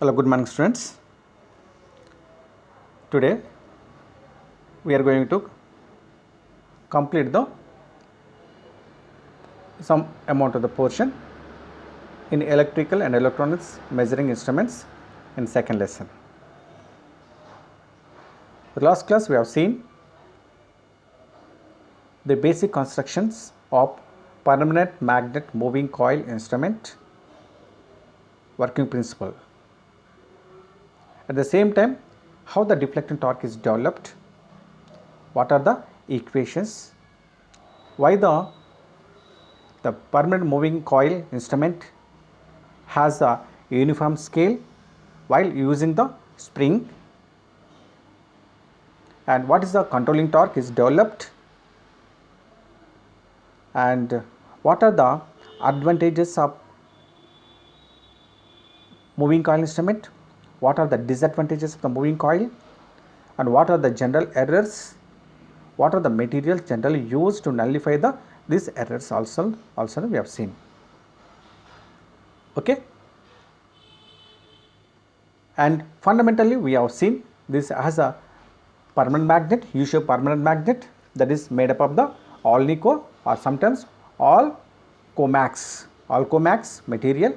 Hello, good morning students. Today we are going to complete some amount of the portion in electrical and electronics measuring instruments in second lesson. The last class we have seen the basic constructions of permanent magnet moving coil instrument working principle. At the same time, how the deflecting torque is developed, what are the equations, why the permanent moving coil instrument has a uniform scale while using the spring, and what is the controlling torque is developed, and what are the advantages of moving coil instrument, what are the disadvantages of the moving coil, and what are the general errors, what are the materials generally used to nullify these errors also we have seen. Okay, and fundamentally we have seen this as a permanent magnet, U-shaped permanent magnet, that is made up of the all Nico or sometimes all Comax material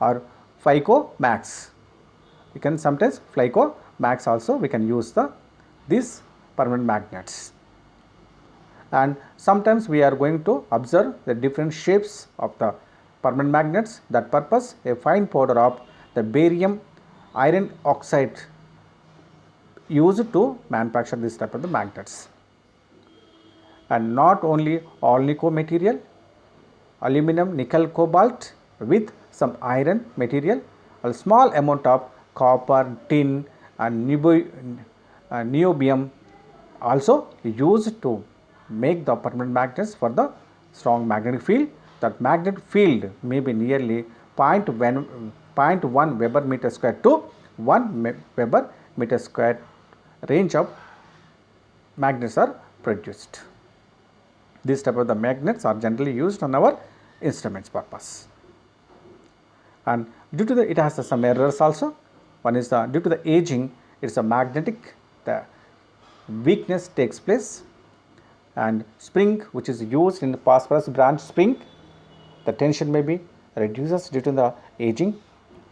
or FICO max. You can sometimes FICO max also we can use these permanent magnets. And sometimes we are going to observe the different shapes of the permanent magnets. That purpose a fine powder of the barium iron oxide used to manufacture this type of the magnets. And not only all Nico material, aluminum, nickel, cobalt with some iron material, a small amount of copper, tin and niobium also used to make the permanent magnets for the strong magnetic field. That magnetic field may be nearly 0.1 Weber meter square to 1 Weber meter square range of magnets are produced. These type of the magnets are generally used on our instruments purpose. And due to it has some errors also. One is due to the aging, it is a magnetic, the weakness takes place, and spring which is used in the phosphorus branch spring, the tension may be reduces due to the aging,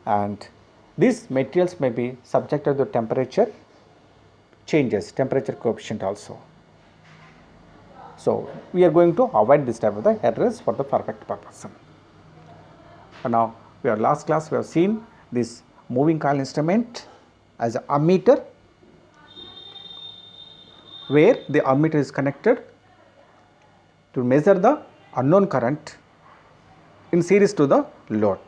and these materials may be subjected to temperature changes, temperature coefficient also. So we are going to avoid this type of the errors for the perfect purpose. And now last class we have seen this moving coil instrument as an ammeter, where the ammeter is connected to measure the unknown current in series to the load.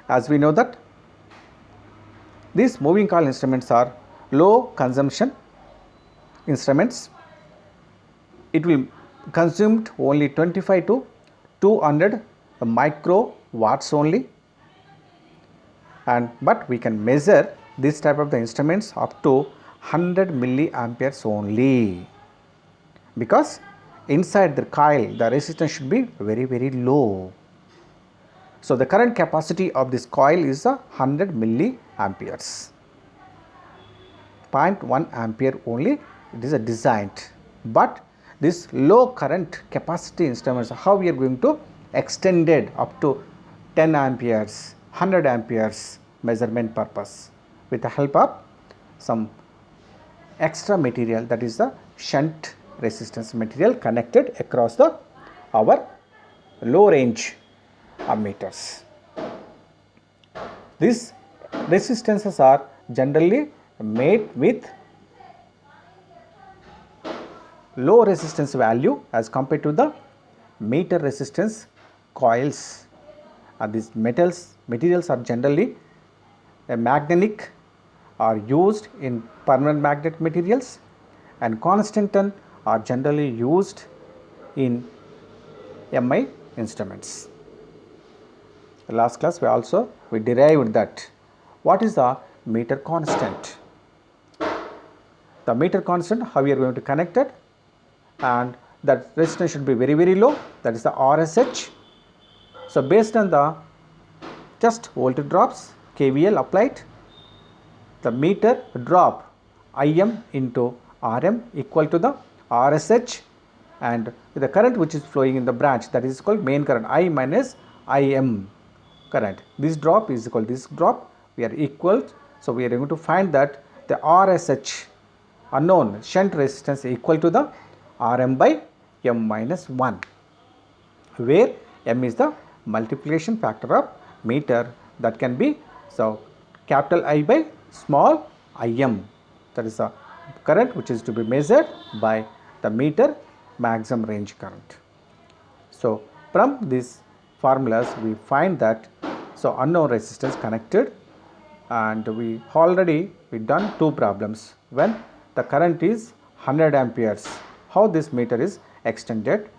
As we know that these moving coil instruments are low consumption instruments. It will consume only 25 to 200 micro watts only, but we can measure this type of the instruments up to 100 milliamperes only, because inside the coil the resistance should be very low. So the current capacity of this coil is 100 milliamperes, 0.1 ampere only it is designed. But this low current capacity instruments, how we are going to extend it up to 10 amperes, 100 amperes measurement purpose with the help of some extra material, that is the shunt resistance material connected across our low range ammeters. These resistances are generally made with low resistance value as compared to the meter resistance coils. These materials are generally magnetic, are used in permanent magnet materials, and constant are generally used in MI instruments. Last class we derived that what is the meter constant. The meter constant, how we are going to connect it, and that resistance should be very low, that is the RSH. So based on the just voltage drops KVL applied, the meter drop Im into Rm equal to the RSH, and the current which is flowing in the branch, that is called main current, I minus Im current. This drop is equal to this drop, we are equal. So we are going to find that the RSH unknown shunt resistance equal to the Rm by M minus 1, where M is the multiplication factor of meter, that can be so capital I by small Im, that is the current which is to be measured by the meter maximum range current. So from these formulas we find that so unknown resistance connected, and we done two problems when the current is 100 amperes, how this meter is extended,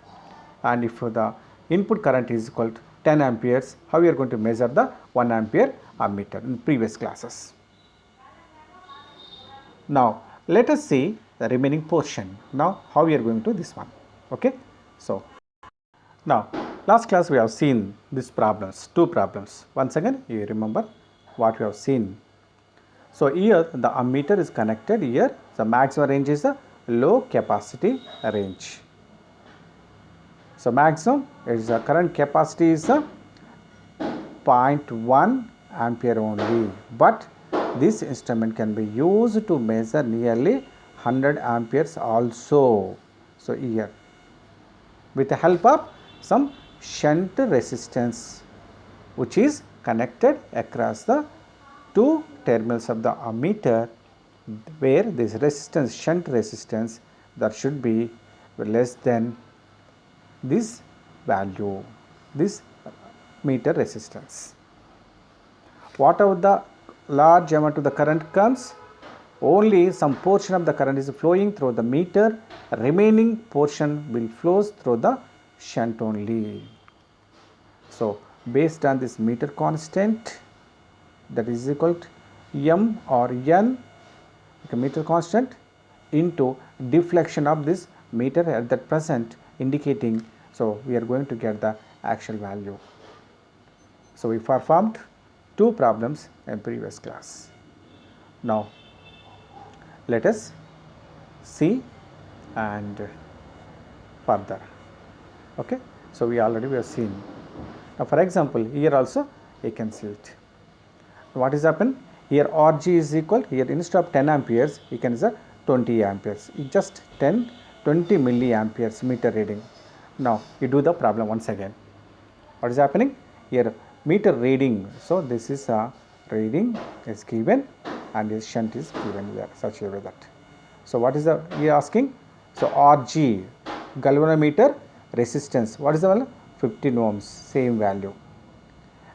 and if the input current is equal to 10 amperes, how we are going to measure the 1 ampere ammeter in previous classes. Now let us see the remaining portion. Now how we are going to this one. Okay, so now last class we have seen these problems, two problems. Once again you remember what we have seen. So here the ammeter is connected, here the maximum range is the low capacity range. So maximum is the current capacity is the 0.1 ampere only, but this instrument can be used to measure nearly 100 amperes also. So here with the help of some shunt resistance which is connected across the two terminals of the ammeter, where this resistance, shunt resistance, that should be less than this value, this meter resistance. Whatever the large amount of the current comes, only some portion of the current is flowing through the meter, remaining portion will flows through the shunt only. So based on this meter constant, that is equal to M or N, meter constant, into deflection of this meter at that present indicating, so we are going to get the actual value. So we performed two problems in previous class. Now let us see and further. Okay, so we have seen. Now for example here also you can see it. What is happened here? Rg is equal, here instead of 10 amperes you can say 20 amperes, it just 20 milliamperes meter reading. Now you do the problem once again. What is happening here? Meter reading, so this is a reading is given and this shunt is given here such a way that. So what is the we are asking? So Rg galvanometer resistance, what is the value? 15 ohms, same value,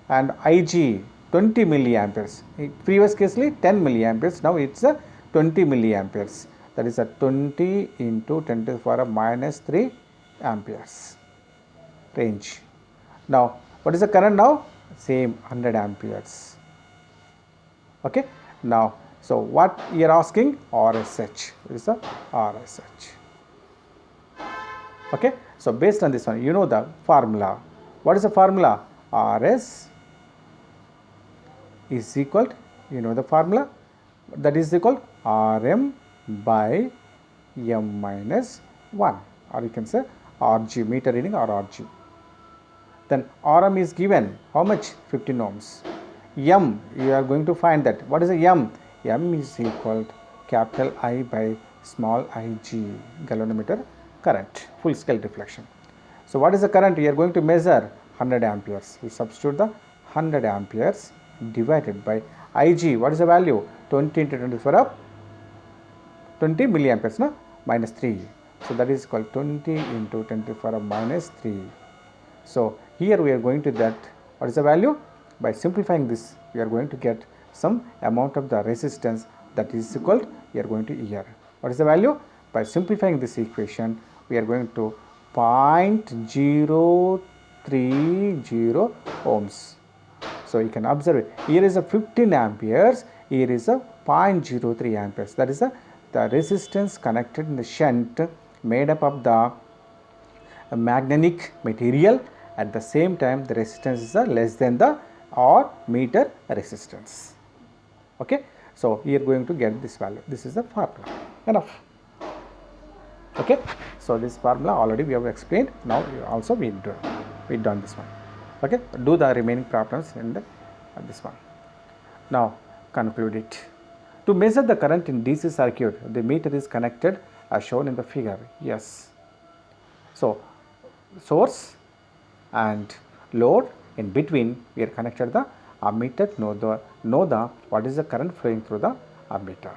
and Ig 20 milliamperes. In previous casely 10 milliamperes, now it's a 20 milliamperes, that is a 20 into 10 to the power of minus 3 amperes range. Now what is the current now? Same 100 amperes. Okay, now so what you are asking? RSH is a RSH. Okay, so based on this one you know the formula. What is the formula? Rs is equal to, you know the formula, that is equal Rm by M minus 1, or you can say Rg, meter reading or Rg. Then Rm is given how much? 15 ohms. M, you are going to find that. What is the M? M is equal to capital I by small ig, galvanometer current, full scale deflection. So what is the current? You are going to measure 100 amperes. We substitute the 100 amperes divided by Ig. What is the value? 20 into 10 to the power of 20 milliamperes, no? Minus 3. So that is called 20 into 10 to the power of minus 3. So here we are going to that. What is the value? By simplifying this, we are going to get some amount of the resistance that is equal to, we are going to here. What is the value? By simplifying this equation, we are going to 0.030 ohms. So you can observe it. Here is a 15 amperes, here is a 0.03 amperes. That is the resistance connected in the shunt made up of the magnetic material. At the same time, the resistance is less than the or meter resistance. Okay, so we are going to get this value. This is the formula. Enough. Okay, so this formula already we have explained. Now also we done this one. Okay, do the remaining problems in this one. Now conclude it. To measure the current in DC circuit, the meter is connected as shown in the figure. Yes. So source and load, in between we are connected the ammeter to know the what is the current flowing through the ammeter.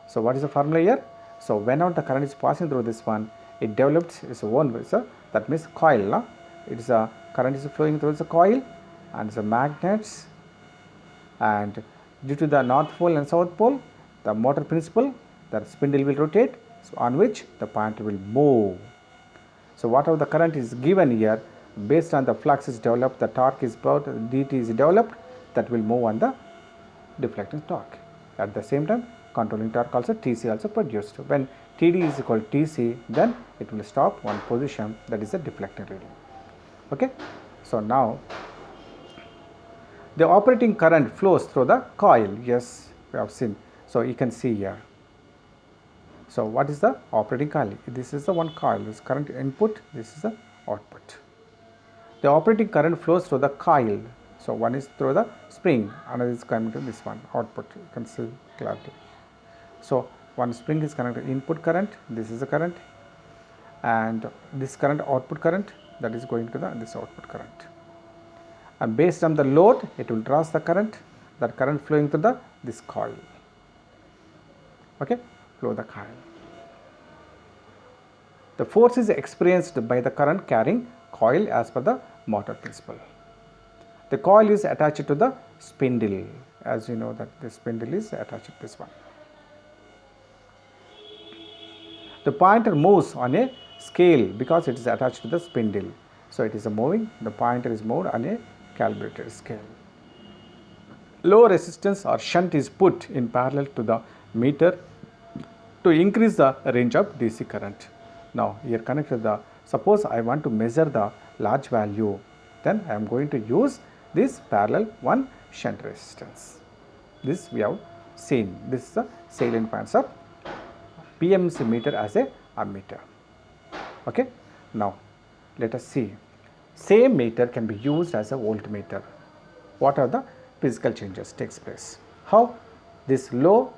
So what is the formula here? So whenever the current is passing through this one, it develops its own vessel. That means coil. It is a current is flowing through the coil and the magnets, and due to the north pole and south pole, the motor principle, the spindle will rotate, so on which the pointer will move. So whatever the current is given here, based on the flux is developed, the torque is about dt is developed, that will move on the deflecting torque. At the same time, controlling torque also Tc also produced. When Td is equal to Tc, then it will stop one position, that is the deflecting reading. Okay, so now the operating current flows through the coil. Yes, we have seen. So you can see here. So what is the operating coil? This is the one coil. This current input. This is the output. The operating current flows through the coil. So one is through the spring, another is connected to this one output. You can see clearly. So one spring is connected input current. This is the current, and this current output current, that is going to this output current. And based on the load, it will draw the current. That current flowing through this coil. Okay, flow the coil. The force is experienced by the current carrying coil as per the motor principle. The coil is attached to the spindle, as you know that the spindle is attached to this one. The pointer moves on a scale because it is attached to the spindle. So it is moving, the pointer is moved on a calibrated scale. Low resistance or shunt is put in parallel to the meter to increase the range of DC current. Now here connected the, suppose I want to measure the large value, then I am going to use this parallel one shunt resistance. This we have seen. This is the salient points of PMMC meter as a ammeter. Okay. Now let us see. Same meter can be used as a voltmeter. What are the physical changes takes place? How this low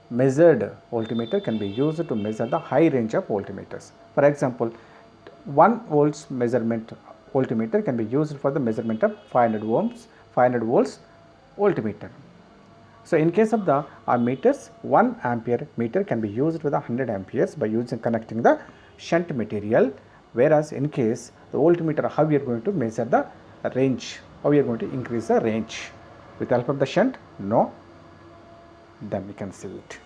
measured voltmeter can be used to measure the high range of voltmeters. For example, 1 volts measurement voltmeter can be used for the measurement of 500 ohms, 500 volts voltmeter. So in case of the ammeters, 1 ampere meter can be used with 100 amperes by connecting the shunt material. Whereas in case the voltmeter, how we are going to measure the range, how we are going to increase the range with the help of the shunt? No. Then we can see it.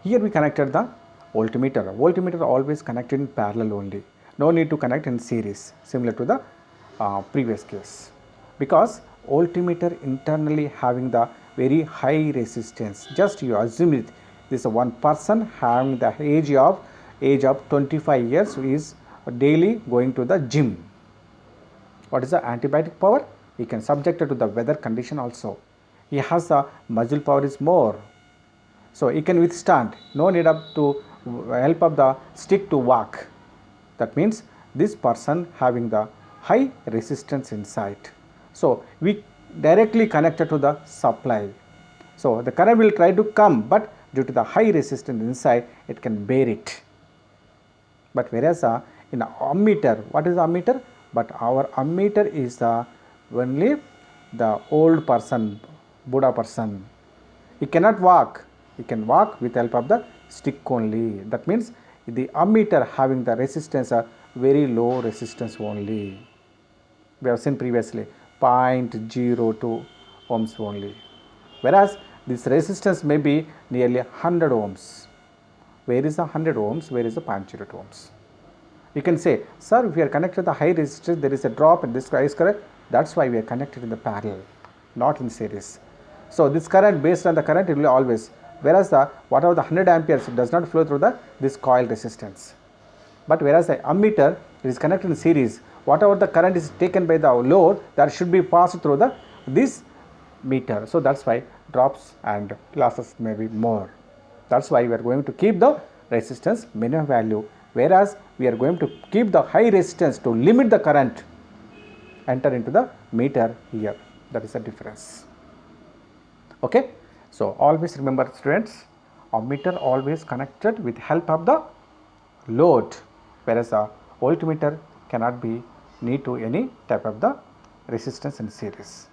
Here we connected the voltmeter. Voltmeter always connected in parallel only. No need to connect in series, similar to the previous case, because voltmeter internally having the very high resistance. Just you assume it. This is one person having the age of 25 years who is daily going to the gym. What is the antibiotic power? He can subject it to the weather condition also. He has the muscle power is more. So he can withstand. No need up to help of the stick to walk. That means this person having the high resistance inside. So we directly connected to the supply. So the current will try to come, but due to the high resistance inside, it can bear it. But whereas in an ammeter, what is the ammeter? But our ammeter is the only the old person, Buddha person. He cannot walk. He can walk with the help of the stick only. That means the ammeter having the resistance very low resistance only. We have seen previously 0.02 ohms only. Whereas this resistance may be nearly 100 ohms. Where is the 100 ohms? Where is the 0.02 ohms? You can say, sir, if we are connected to the high resistance, there is a drop in this is correct. That's why we are connected in the parallel, not in series. So this current, based on the current, it will always. Whereas the whatever the 100 amperes does not flow through this coil resistance. But whereas the ammeter, it is connected in series, whatever the current is taken by the load, that should be passed through the this meter. So that's why drops and losses may be more. That's why we are going to keep the resistance minimum value, whereas we are going to keep the high resistance to limit the current enter into the meter here. That is the difference. Okay, so always remember students, ammeter always connected with help of the load, whereas a voltmeter cannot be need to any type of the resistance in series.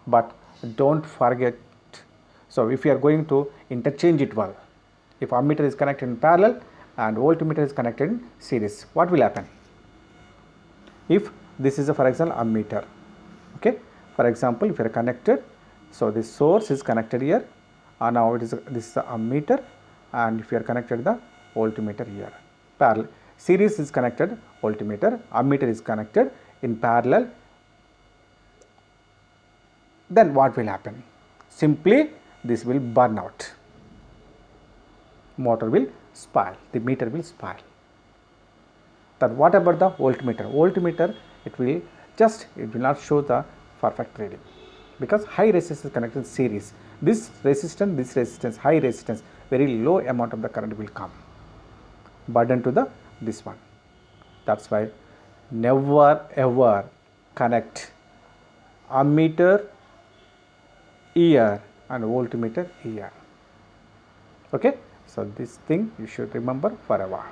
But don't forget, so if you are going to interchange it well, if ammeter is connected in parallel and voltmeter is connected in series, what will happen? If this is a, for example, ammeter, okay, for example, if you are connected, so this source is connected here, and now this is the ammeter, and if you are connected the voltmeter here, parallel, series is connected voltmeter, ammeter is connected in parallel, then what will happen? Simply this will burn out, motor will spoil, the meter will spoil. Then what about the voltmeter? Voltmeter, it will not show the perfect reading, because high resistance is connected in series. This resistance, high resistance, very low amount of the current will come, burden to the this one. That's why never ever connect ammeter here and voltmeter here. Okay, so this thing you should remember forever.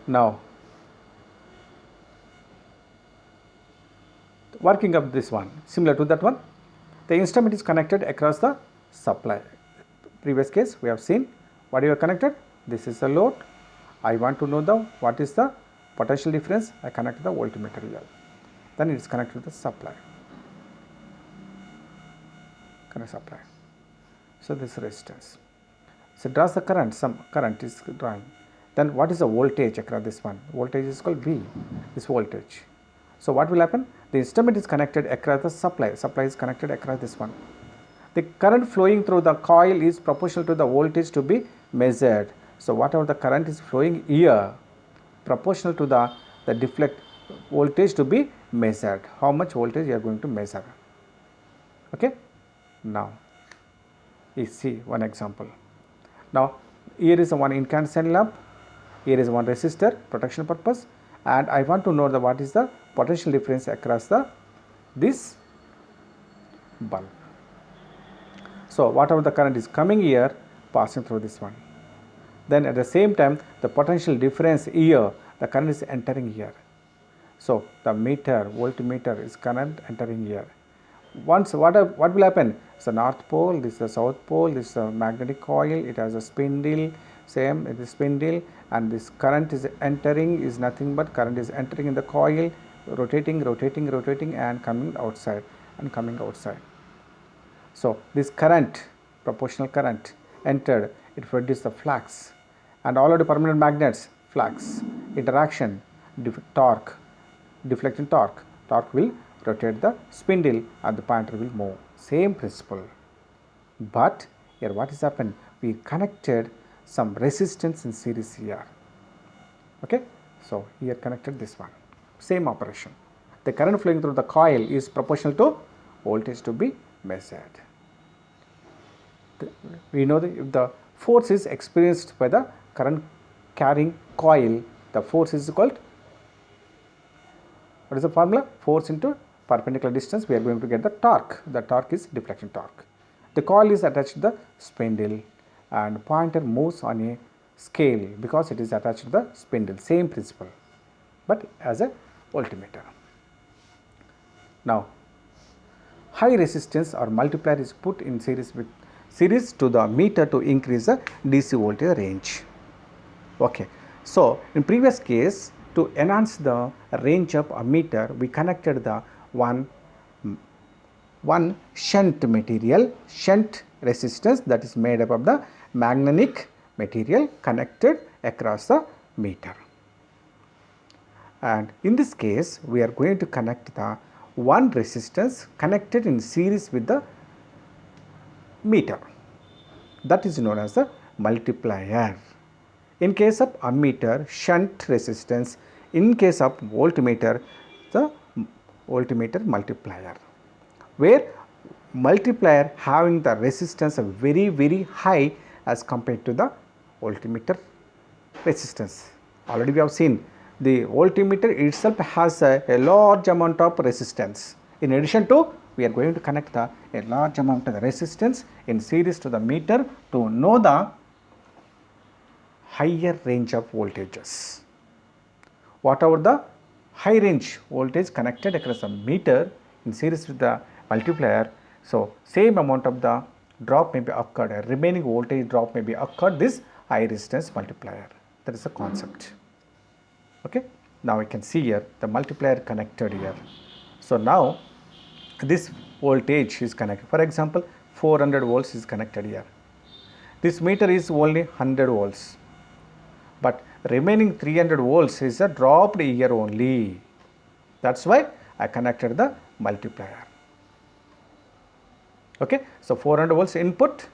Now working up this one, similar to that one, the instrument is connected across the supply. Previous case we have seen what you are connected, this is the load, I want to know the what is the potential difference, I connect the voltmeter here, then it is connected to the supply, connect supply. So this resistance, so it draws the current, some current is drawing, then what is the voltage across this one? Voltage is called V, this voltage. So what will happen? The instrument is connected across the supply, supply is connected across this one. The current flowing through the coil is proportional to the voltage to be measured. So whatever the current is flowing here, proportional to the deflect voltage to be measured. How much voltage you are going to measure? Okay. Now you see one example. Now here is one incandescent lamp, here is one resistor, protection purpose, and I want to know the what is the potential difference across the this bulb. So whatever the current is coming here, passing through this one, then at the same time the potential difference here, the current is entering here. So the meter, voltmeter is current entering here. Once what will happen? So north pole, this is the south pole, this is a magnetic coil, it has a spindle, same it is spindle, and this current is entering, is nothing but current is entering in the coil, rotating and coming outside and coming outside. So this current, proportional current entered, it produces the flux, and all of the permanent magnets, flux, interaction, torque, deflecting torque, torque will rotate the spindle and the pointer will move, same principle. But here what is happened? We connected some resistance in series here. Okay, so here connected this one, same operation. The current flowing through the coil is proportional to voltage to be measured. We know that if the force is experienced by the current carrying coil, the force is called, what is the formula? Force into perpendicular distance, we are going to get the torque. The torque is deflection torque. The coil is attached to the spindle and pointer moves on a scale because it is attached to the spindle, same principle, but as a voltmeter. Now high resistance or multiplier is put in series to the meter to increase the DC voltage range. Okay, so in previous case, to enhance the range of a meter, we connected the one shunt material, shunt resistance, that is made up of the magnetic material connected across the meter. And in this case, we are going to connect the one resistance connected in series with the meter, that is known as the multiplier. In case of ammeter, shunt resistance In case of voltmeter, the voltmeter multiplier, where multiplier having the resistance very high as compared to the voltmeter resistance. Already we have seen the voltmeter itself has a large amount of resistance. In addition to, we are going to connect a large amount of the resistance in series to the meter to know the higher range of voltages. Whatever the high range voltage connected across a meter in series with the multiplier, so same amount of the drop may be occurred, a remaining voltage drop may be occurred this high resistance multiplier. That is the concept. Okay. Now we can see here the multiplier connected here. So now this voltage is connected. For example, 400 volts is connected here. This meter is only 100 volts, but remaining 300 volts is a dropped here only. That's why I connected the multiplier. Okay. So 400 volts input,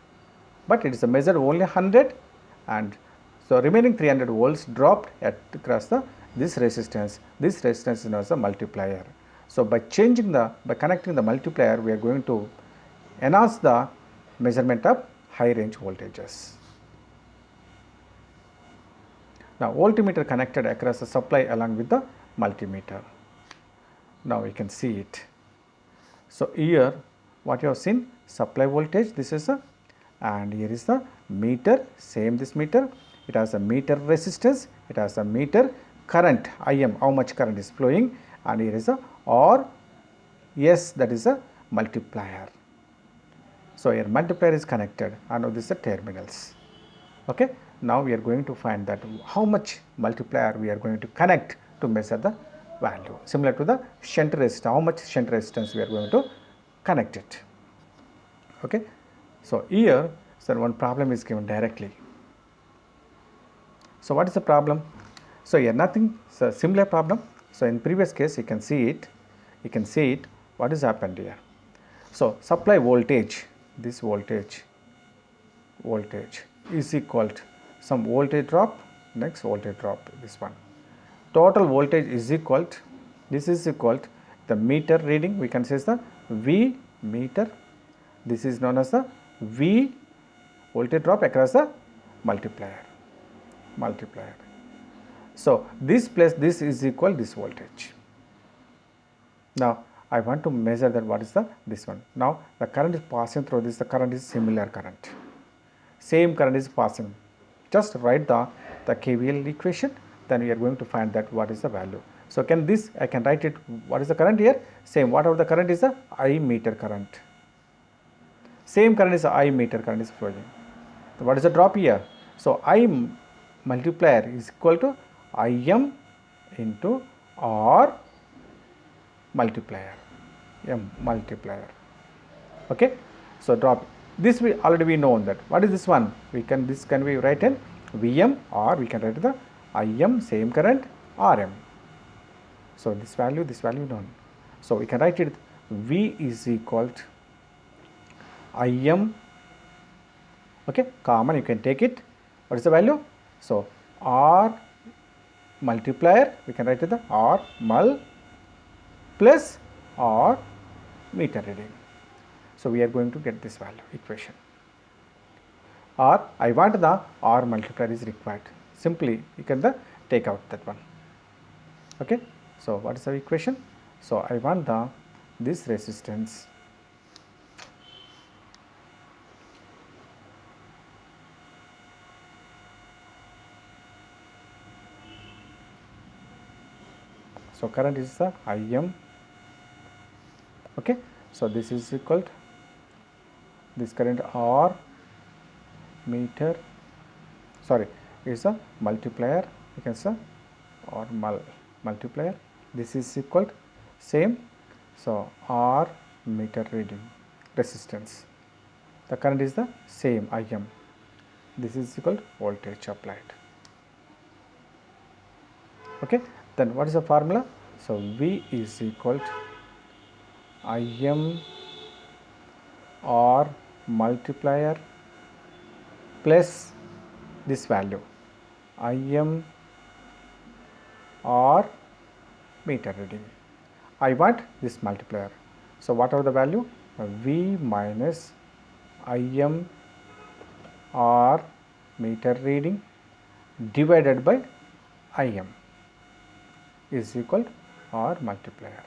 but it is measured only 100, and so remaining 300 volts dropped across this resistance. This resistance is known as a multiplier. So by connecting the multiplier, we are going to enhance the measurement of high range voltages. Now voltmeter connected across the supply along with the multimeter. Now we can see it. So here what you have seen, supply voltage, this is a, and here is the meter, same this meter, it has a meter resistance, it has a meter current, IM, how much current is flowing, and here is a R, S, that is a multiplier. So here multiplier is connected, and now this is the terminals. Okay. Now we are going to find that how much multiplier we are going to connect to measure the value. Similar to the shunt resistance, how much shunt resistance we are going to connect it. Okay. So here, so one problem is given directly. So what is the problem? So here nothing, so similar problem. So in previous case you can see it, what is happened here. So supply voltage, this voltage is equal to some voltage drop, next voltage drop, this one. Total voltage is equal to, this is equal to the meter reading, we can say is the V meter, this is known as the V voltage drop across the multiplier. So this plus this is equal this voltage. Now I want to measure that what is this one. Now the current is passing through this, the current is similar current. Same current is passing. Just write the KVL equation, then we are going to find that what is the value. So I can write it, what is the current here? Same, whatever the current is the I meter current. Same current is I meter current is flowing. So what is the drop here? So I multiplier is equal to IM into R multiplier, M multiplier. Okay. So drop. This we already know that. What is this one? This can be written VM, or we can write the IM, same current, RM. So this value known. So we can write it V is equal to IM. Okay, common you can take it. What is the value? So R multiplier, we can write it the R mul plus R meter reading. So we are going to get this value equation. Or I want the R multiplier is required. Simply you can take out that one. Okay. So what is the equation? So I want this resistance so current is the IM. Okay. So this is equal to this current R meter, sorry, is a multiplier, you can say, or multiplier. This is equal to same. So R meter reading resistance. The current is the same IM. This is equal to voltage applied. Okay. Then what is the formula? So V is equal to IM R multiplier plus this value IM or meter reading. I want this multiplier. So whatever the value, V minus Im or meter reading divided by Im is equal to R multiplier.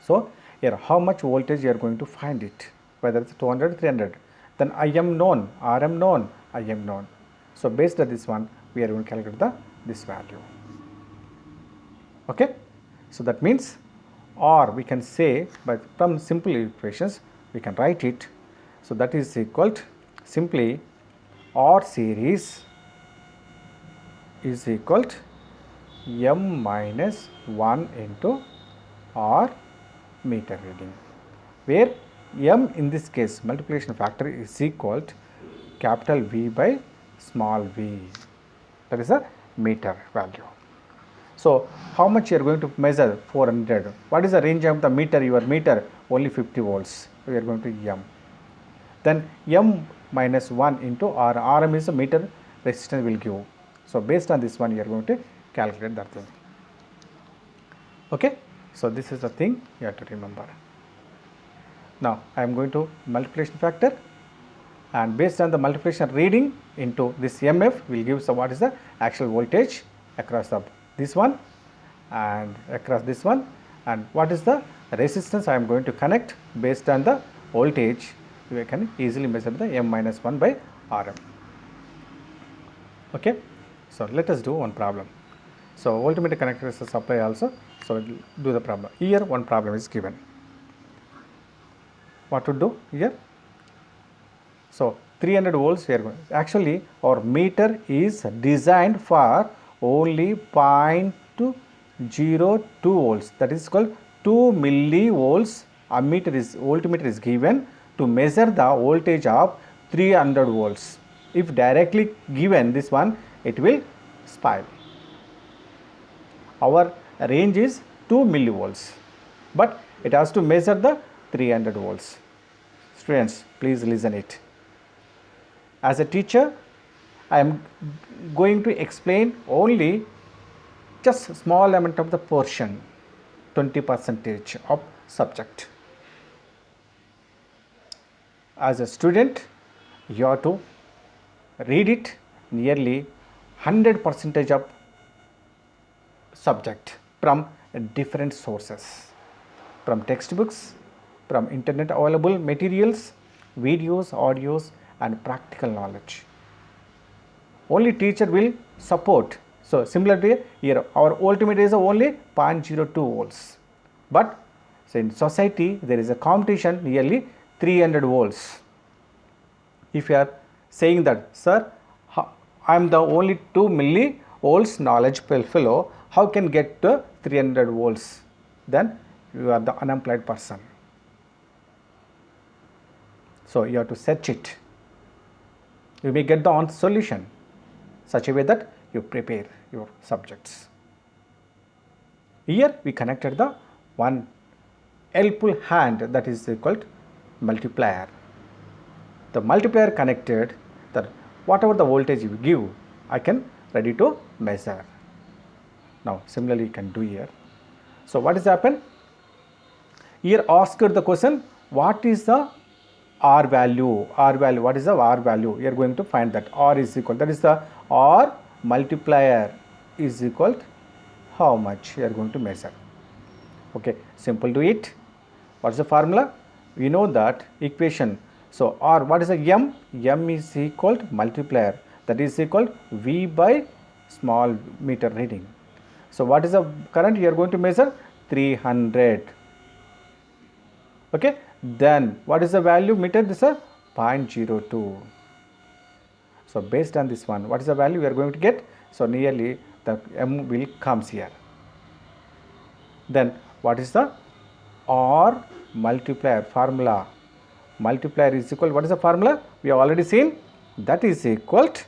So here how much voltage you are going to find it, whether it's 200, 300, then Im known, Rm known, Im known. So based on this one, we are going to calculate this value. Okay, so that means, or we can say, but from simple equations we can write it. So that is equal to simply R series is equal to M minus 1 into R meter reading, where M in this case multiplication factor is equal to capital V by small v, that is a meter value. So how much you are going to measure? 400. What is the range of the meter? Your meter only 50 volts. We are going to M. Then M minus 1 into R. Rm is the meter resistance will give. So based on this one, you are going to calculate that thing. Okay. So this is the thing you have to remember. Now I am going to multiplication factor, and based on the multiplication reading into this MF will give some what is the actual voltage across this one and across this one, and what is the resistance I am going to connect based on the voltage. We can easily measure the M minus 1 by Rm. Okay. So let us do one problem. So voltmeter connected is the supply also. So we will do the problem. Here one problem is given. What to do here? So 300 volts here. Actually our meter is designed for only 0.02 volts, that is called 2 millivolts. Voltmeter is given to measure the voltage of 300 volts. If directly given this one, it will spoil. Our range is 2 millivolts, but it has to measure the 300 volts. Students, please listen it. As a teacher, I am going to explain only just small amount of the portion, 20% of subject. As a student, you have to read it nearly 100% of subject from different sources, from textbooks, from internet available materials, videos, audios, and practical knowledge. Only teacher will support. So similarly here our voltmeter is only 0.02 volts, but so in society there is a competition nearly 300 volts. If you are saying that, sir, I am the only 2 millivolts knowledgeable fellow, how can get to 300 volts? Then you are the unemployed person. So you have to search it. You may get the solution such a way that you prepare your subjects. Here we connected the one helpful hand, that is called multiplier. The multiplier connected, that whatever the voltage you give, I can ready to measure. Now similarly you can do here. So what has happened? Here asked the question, what is the R value? R value, what is the R value? You are going to find that R is equal, that is the R multiplier is equal to how much you are going to measure. Okay, simple to it. What is the formula? We know that equation. So R, what is the M? M is equal to multiplier, that is equal to V by small meter reading. So what is the current you are going to measure? 300. Okay, then what is the value meter? This is 0.02. So based on this one, what is the value we are going to get? So nearly the M will comes here. Then what is the R multiplier formula? Multiplier is equal, what is the formula? We have already seen, that is equal to,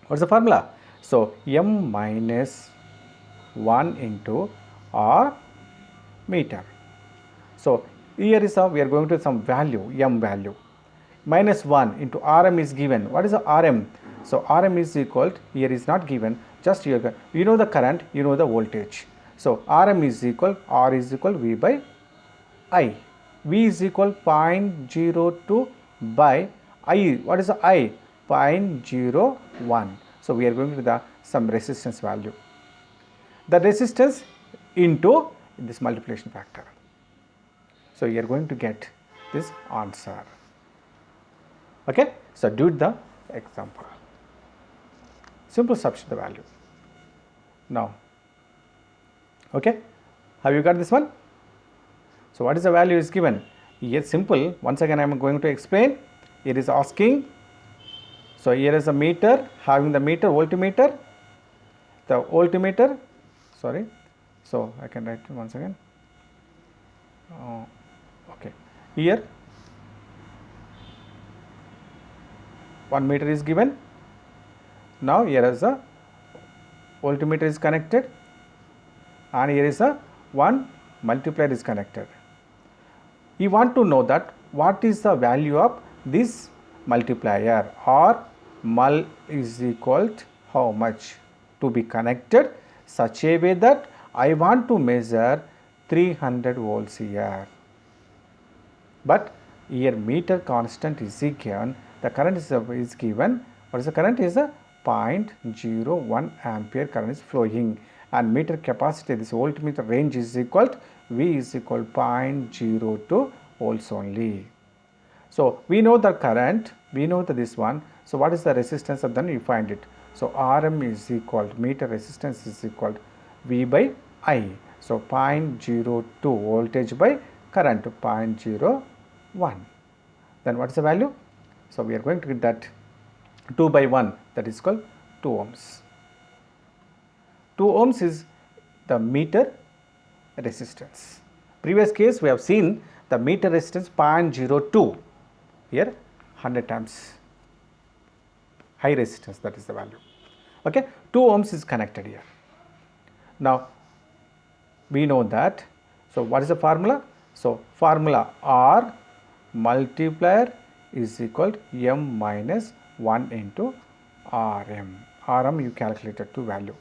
what is the formula? So M minus 1 into R meter. So here is we are going to some value, M value. Minus 1 into Rm is given. What is the Rm? So Rm is equal to, here is not given, just you know the current, you know the voltage. So Rm is equal, R is equal V by I. V is equal 0.02 by I. What is the I? 0.01. So we are going to the some resistance value. The resistance into this multiplication factor. So you are going to get this answer. Okay. So do the example. Simple substitute the value. Now, okay. Have you got this one? So what is the value is given? Here simple. Once again I am going to explain. Here is asking. So here is a meter, having the meter, voltmeter. The voltmeter, sorry. So I can write it once again. Okay. Here 1 meter is given. Now here is a voltmeter is connected, and here is a one multiplier is connected. You want to know that what is the value of this multiplier, or mul is equal to how much to be connected such a way that I want to measure 300 volts here. But here meter constant is given, the current is given. What is the current? Is a 0.01 ampere current is flowing, and meter capacity, this voltmeter range is equal to V is equal to 0.02 volts only. So we know the current, we know this one. So what is the resistance, and then you find it. So Rm is equal to meter resistance is equal to V by I. So 0.02 voltage by current 0.01. Then what is the value? So we are going to get that 2 by 1, that is called 2 ohms. 2 ohms is the meter resistance. Previous case we have seen the meter resistance 0.02, here 100 times high resistance, that is the value. Okay, 2 ohms is connected here. Now we know that. So what is the formula? So formula R multiplier is equal to M minus 1 into Rm. Rm you calculated to value.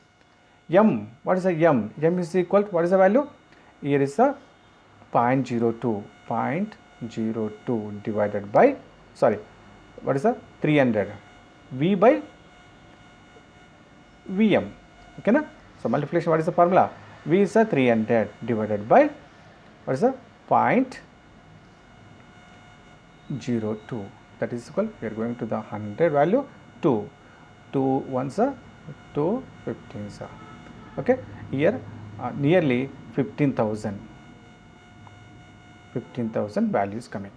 M, what is the M? M is equal to, what is the value? Here is the 0.02 divided by, sorry, what is the 300? V by Vm. Okay na? So multiplication, what is the formula? V is a 300 divided by, what is the 0.02, that is equal, we are going to the 100 value 2 ones are 2 15s are. Okay, here nearly 15,000 values coming.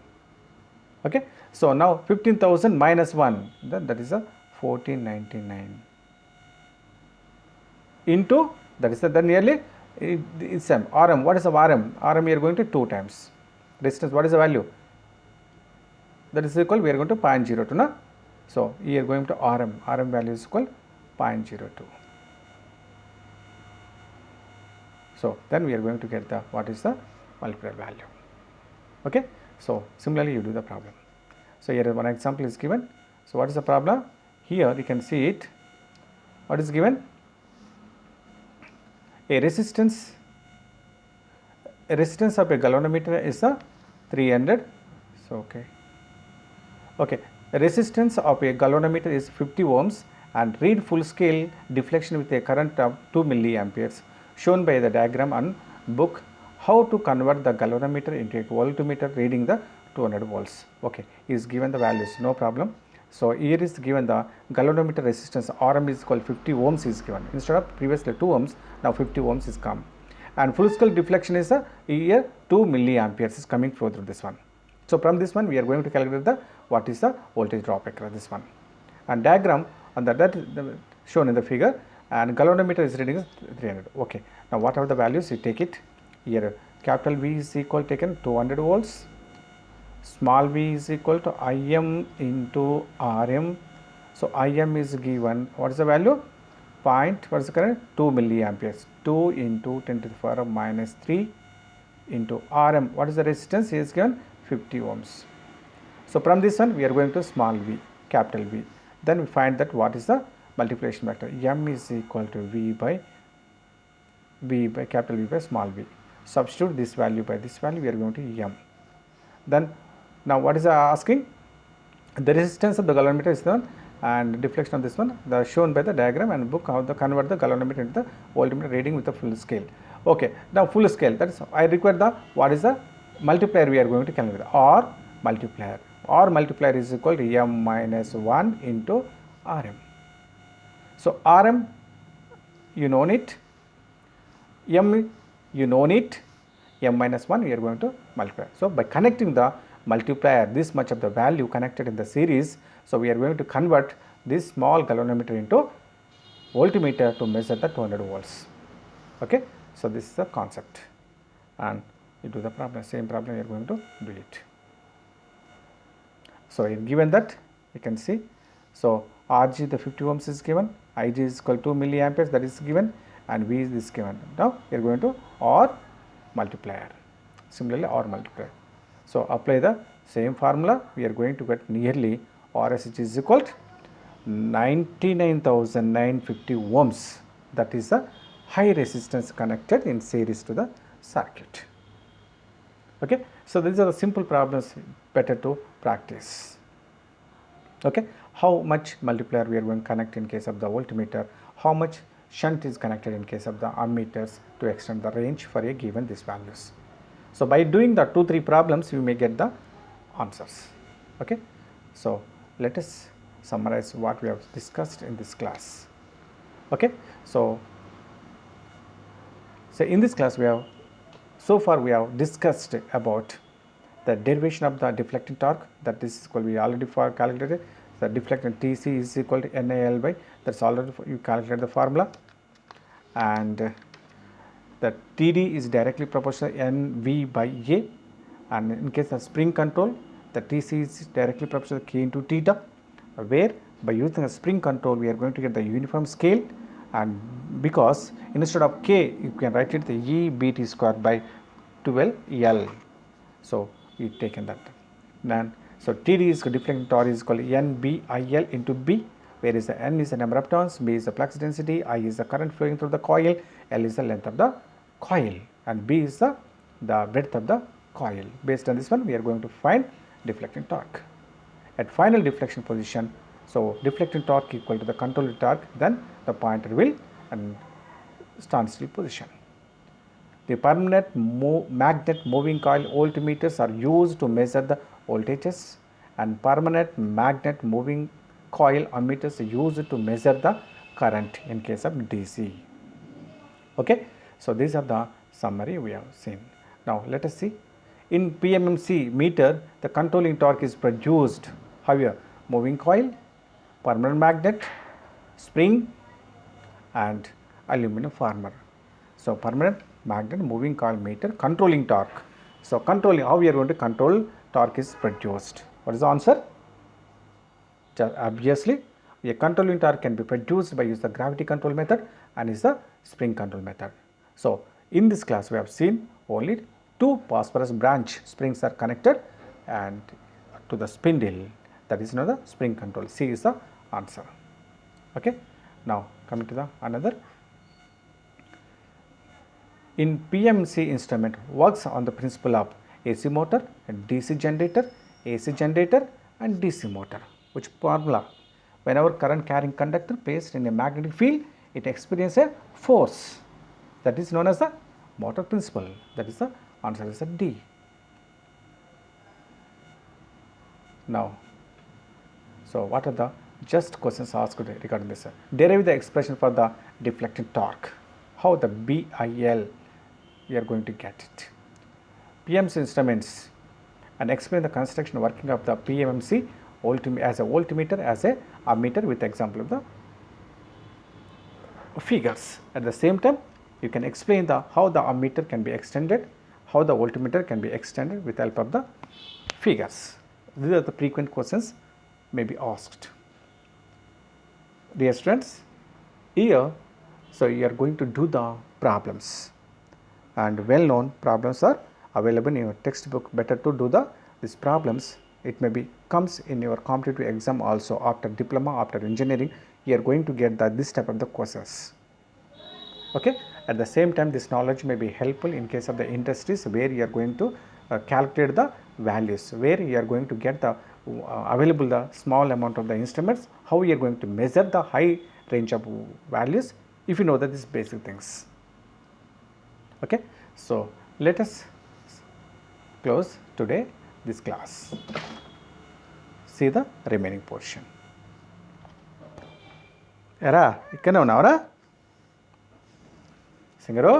Okay, so now 15,000 minus 1, that is a 1499 into, that is the nearly, it's Rm. What is the Rm? Rm we are going to 2 times resistance. What is the value? That is equal, we are going to 0.02 na. So we are going to Rm value is equal 0.02. So then we are going to get the, what is the multiplier value. Okay, so similarly you do the problem. So here one example is given. So what is the problem? Here you can see it. What is given? A resistance of a galvanometer is a 300. So okay, resistance of a galvanometer is 50 ohms and read full scale deflection with a current of 2 milliamperes, shown by the diagram on book How to Convert the Galvanometer into a Voltmeter reading the 200 volts. Okay, is given the values, no problem. So here is given the galvanometer resistance Rm is equal 50 ohms is given. Instead of previously 2 ohms, now 50 ohms is come. And full scale deflection is a here 2 milliamperes is coming through this one. So from this one we are going to calculate the what is the voltage drop across this one. And diagram on that shown in the figure, and galvanometer is reading 300. Okay, now whatever the values you take it here. Capital V is equal taken 200 volts. Small v is equal to Im into Rm. So Im is given, what is the value? What is the current? 2 milliamperes. 2 into 10 to the power of minus 3 into Rm. What is the resistance? Is given 50 ohms. So from this one we are going to small v, capital V. Then we find that what is the multiplication factor. M is equal to V by capital V by small v. Substitute this value by this value, we are going to M. Then now what is asking? The resistance of the galvanometer is the and deflection of this one, the shown by the diagram and book how to convert the galvanometer into the voltmeter reading with the full scale. Okay, now full scale, that is I require the what is the multiplier we are going to calculate, R multiplier. R multiplier is equal to M minus 1 into Rm. So Rm you know it, M you know it, M minus 1 we are going to multiply. So by connecting the multiplier, this much of the value connected in the series, so we are going to convert this small galvanometer into voltmeter to measure the 200 volts. Okay, so this is the concept, and you do the problem, same problem you are going to do it. So given that you can see, so Rg the 50 ohms is given, Ig is equal to 2 milliamperes, that is given, and V is given. Now we are going to R multiplier, similarly R multiplier. So apply the same formula, we are going to get nearly RSH is equal to 99,950 ohms, that is the high resistance connected in series to the circuit. Okay, so these are the simple problems, better to practice. Okay, how much multiplier we are going to connect in case of the voltmeter, how much shunt is connected in case of the ammeters to extend the range for a given these values. So by doing the 2-3 problems you may get the answers. Okay, so let us summarize what we have discussed in this class. Okay, so in this class we have so far we have discussed about the derivation of the deflecting torque, that is equal, we already calculated the deflecting TC is equal to NIL by, that's already you calculated the formula, and the TD is directly proportional NV by A, and in case of spring control the TC is directly proportional K into theta, where by using a spring control we are going to get the uniform scale, and because instead of K you can write it the E BT square by 12L. So we taken that. Then so TD is deflecting torque is equal to NBIL into B, where is the N is the number of turns, B is the flux density, I is the current flowing through the coil, L is the length of the coil, and B is the breadth of the coil. Based on this one we are going to find deflecting torque. At final deflection position, so deflecting torque equal to the control torque, then the pointer will and standstill position. The permanent magnet moving coil voltmeters are used to measure the voltages, and permanent magnet moving coil ammeters are used to measure the current in case of DC. Okay, so these are the summary we have seen. Now let us see. In PMMC meter, the controlling torque is produced. However, moving coil, permanent magnet, spring, and aluminum former. So permanent magnet moving coil meter controlling torque. So controlling, how we are going to control torque is produced. What is the answer? Obviously, a controlling torque can be produced by use the gravity control method and is the spring control method. So in this class we have seen only 2 phosphorus branch springs are connected and to the spindle, that is the spring control. C is the answer. Okay. Now coming to the another. In PMMC instrument works on the principle of AC motor, DC generator, AC generator and DC motor. Which formula? Whenever current carrying conductor placed in a magnetic field, it experiences a force, that is known as the motor principle. That is the answer is a D. Now, so what are the just questions asked regarding this? Derive the expression for the deflecting torque. How the BIL we are going to get it. PMMC instruments, and explain the construction working of the PMMC as a voltmeter, as a ammeter with example of the figures. At the same time, you can explain the how the ammeter can be extended, how the voltmeter can be extended with help of the figures. These are the frequent questions may be asked. Dear students, here, so you are going to do the problems, and well known problems are available in your textbook. Better to do these problems it may be comes in your competitive exam also. After diploma, after engineering, you are going to get this type of the courses. Okay, at the same time this knowledge may be helpful in case of the industries where you are going to calculate the values, where you are going to get the available the small amount of the instruments, how you are going to measure the high range of values, if you know that these basic things. Okay, so let us close today this class. See the remaining portion. ఎరా ఇక్కడనే ఉన్నావరా singer?